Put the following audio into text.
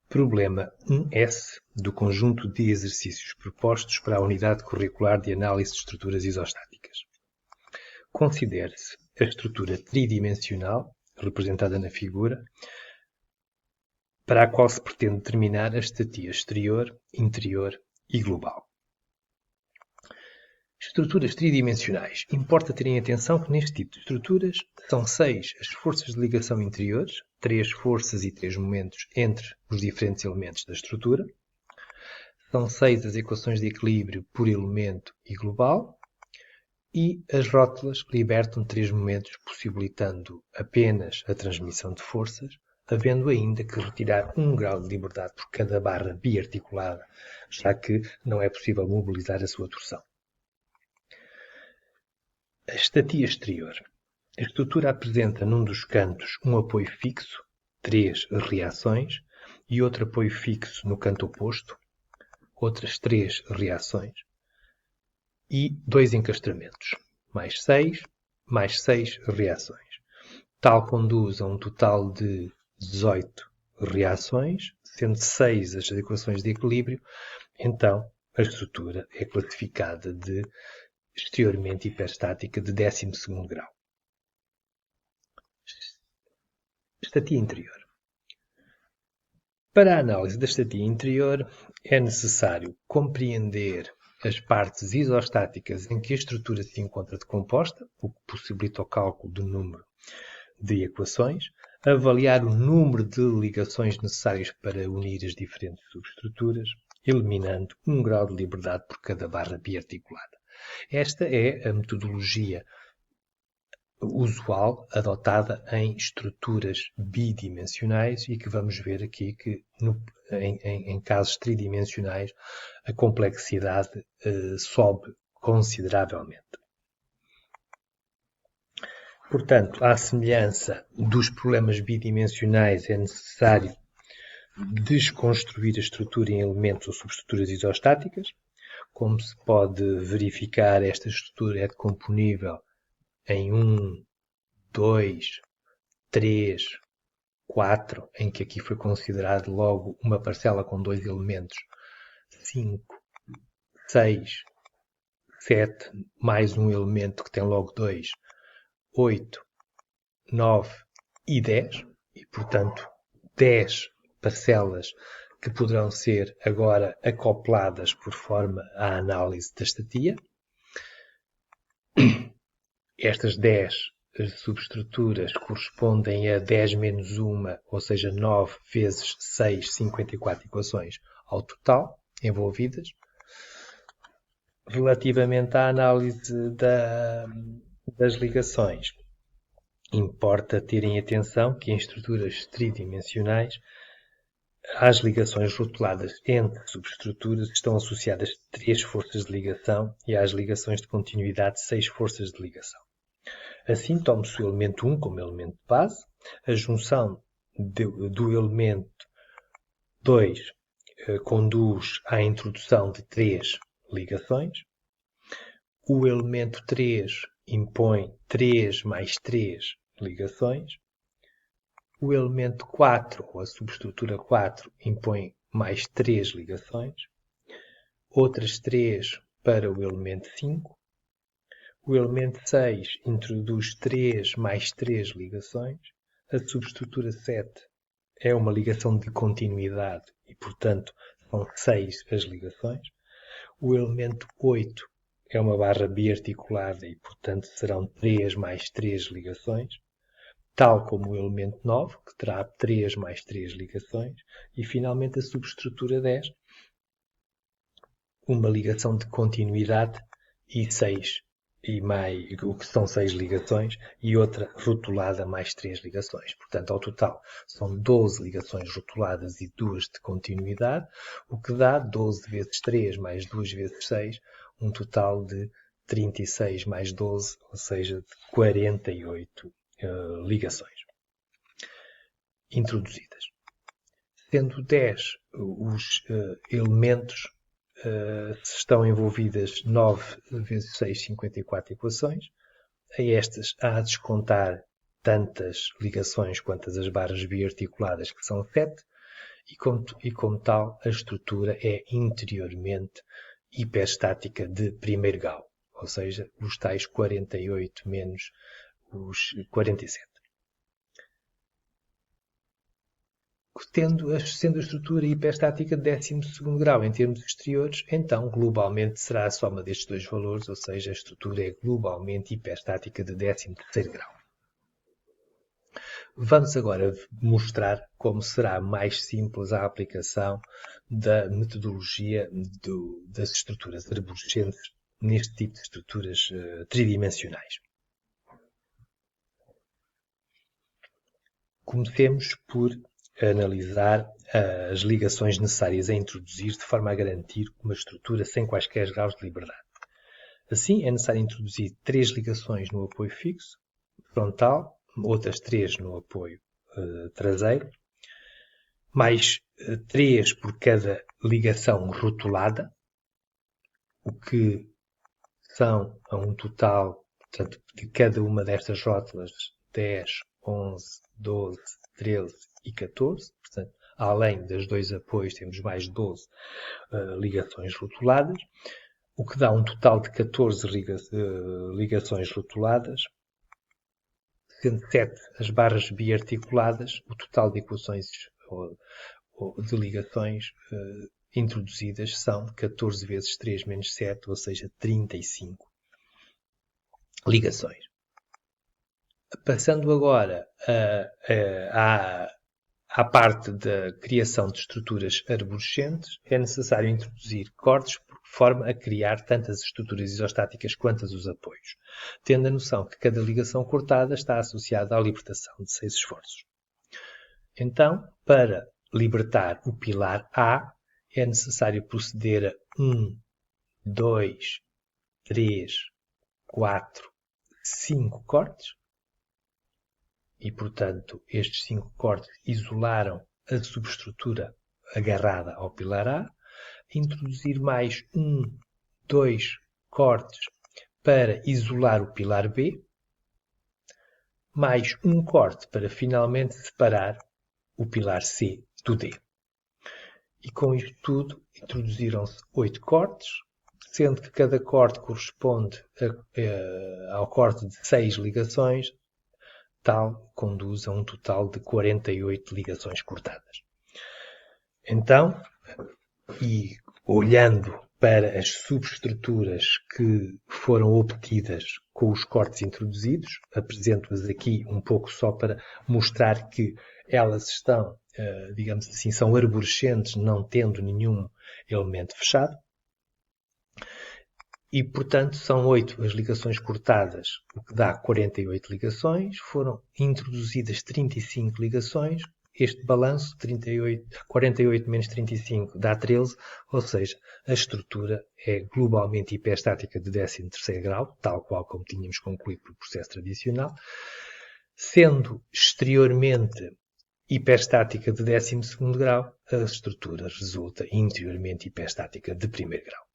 Problema 1S do conjunto de exercícios propostos para a Unidade Curricular de Análise de Estruturas Isostáticas. Considere-se a estrutura tridimensional, representada na figura, para a qual se pretende determinar a estatia exterior, interior e global. Estruturas tridimensionais. Importa terem atenção que neste tipo de estruturas são 6 as forças de ligação interiores, 3 forças e 3 momentos entre os diferentes elementos da estrutura. São 6 as equações de equilíbrio por elemento e global. E as rótulas libertam 3 momentos, possibilitando apenas a transmissão de forças, havendo ainda que retirar 1 grau de liberdade por cada barra biarticulada, já que não é possível mobilizar a sua torção. A estatia exterior. A estrutura apresenta num dos cantos um apoio fixo, 3 reações, e outro apoio fixo no canto oposto, outras 3 reações, e 2 encastramentos, mais 6 reações. Tal conduz a um total de 18 reações, sendo 6 as equações de equilíbrio, então a estrutura é classificada de exteriormente hiperstática de 12º grau. Estatia interior. Para a análise da estatia interior é necessário compreender as partes isostáticas em que a estrutura se encontra decomposta, o que possibilita o cálculo do número de equações, avaliar o número de ligações necessárias para unir as diferentes subestruturas, eliminando 1 grau de liberdade por cada barra biarticulada. Esta é a metodologia usual adotada em estruturas bidimensionais e que vamos ver aqui que em casos tridimensionais a complexidade sobe consideravelmente. Portanto, à semelhança dos problemas bidimensionais, é necessário desconstruir a estrutura em elementos ou subestruturas isostáticas. Como se pode verificar, esta estrutura é decomponível em 1, 2, 3, 4, em que aqui foi considerado logo uma parcela com 2 elementos, 5, 6, 7, mais um elemento que tem logo 2, 8, 9 e 10, e portanto 10 parcelas que poderão ser agora acopladas por forma à análise da estatia. Estas 10 subestruturas correspondem a 10 menos 1, ou seja, 9 vezes 6, 54 equações ao total envolvidas. Relativamente à análise das ligações, importa terem atenção que em estruturas tridimensionais às ligações rotuladas entre subestruturas estão associadas 3 forças de ligação e às ligações de continuidade 6 forças de ligação. Assim, tome-se o elemento 1 como elemento de base, a junção do elemento 2 conduz à introdução de 3 ligações, o elemento 3 impõe 3 mais 3 ligações, o elemento 4, ou a subestrutura 4, impõe mais 3 ligações, outras 3 para o elemento 5, o elemento 6 introduz 3 mais 3 ligações, a subestrutura 7 é uma ligação de continuidade e, portanto, são 6 as ligações, o elemento 8 é uma barra biarticulada e, portanto, serão 3 mais 3 ligações, tal como o elemento 9, que terá 3 mais 3 ligações, e finalmente a subestrutura 10, uma ligação de continuidade e 6, o que são 6 ligações, e outra rotulada mais 3 ligações. Portanto, ao total, são 12 ligações rotuladas e 2 de continuidade, o que dá 12 vezes 3 mais 2 vezes 6, um total de 36 mais 12, ou seja, de 48 ligações introduzidas. Sendo 10 os elementos, estão envolvidas 9 vezes 6, 54 equações. A estas há a descontar tantas ligações quanto as barras biarticuladas, que são 7, e como tal, a estrutura é interiormente hiperstática de primeiro grau, ou seja, os tais 48 menos os 47. Sendo a estrutura hiperstática de 12º grau em termos exteriores, então globalmente será a soma destes dois valores, ou seja, a estrutura é globalmente hiperstática de 13º grau. Vamos agora mostrar como será mais simples a aplicação da metodologia das estruturas arborescentes neste tipo de estruturas tridimensionais. Comecemos por analisar as ligações necessárias a introduzir de forma a garantir uma estrutura sem quaisquer graus de liberdade. Assim, é necessário introduzir 3 ligações no apoio fixo, frontal, outras 3 no apoio traseiro, mais 3 por cada ligação rotulada, o que são a um total, portanto, de cada uma destas rótulas 10, 11, 12, 13 e 14, portanto, além dos 2 apoios temos mais 12 ligações rotuladas, o que dá um total de 14 ligações rotuladas, sendo 7 as barras biarticuladas, o total de equações ou de ligações introduzidas são 14 vezes 3 menos 7, ou seja, 35 ligações. Passando agora à parte da criação de estruturas arborescentes, é necessário introduzir cortes por forma a criar tantas estruturas isostáticas quanto os apoios, tendo a noção que cada ligação cortada está associada à libertação de 6 esforços. Então, para libertar o pilar A, é necessário proceder a 1, 2, 3, 4, 5 cortes, e, portanto, estes 5 cortes isolaram a subestrutura agarrada ao pilar A, introduzir mais 1, 2 cortes para isolar o pilar B, mais um corte para finalmente separar o pilar C do D. E com isto tudo, introduziram-se 8 cortes, sendo que cada corte corresponde ao corte de 6 ligações, tal conduz a um total de 48 ligações cortadas. Então, e olhando para as subestruturas que foram obtidas com os cortes introduzidos, apresento-as aqui um pouco só para mostrar que elas estão, digamos assim, são arborescentes, não tendo nenhum elemento fechado. E, portanto, são 8 as ligações cortadas, o que dá 48 ligações. Foram introduzidas 35 ligações. Este balanço, 48 menos 35, dá 13, ou seja, a estrutura é globalmente hiperstática de 13º grau, tal qual como tínhamos concluído pelo processo tradicional, sendo exteriormente hiperstática de 12º grau, a estrutura resulta interiormente hiperstática de 1º grau.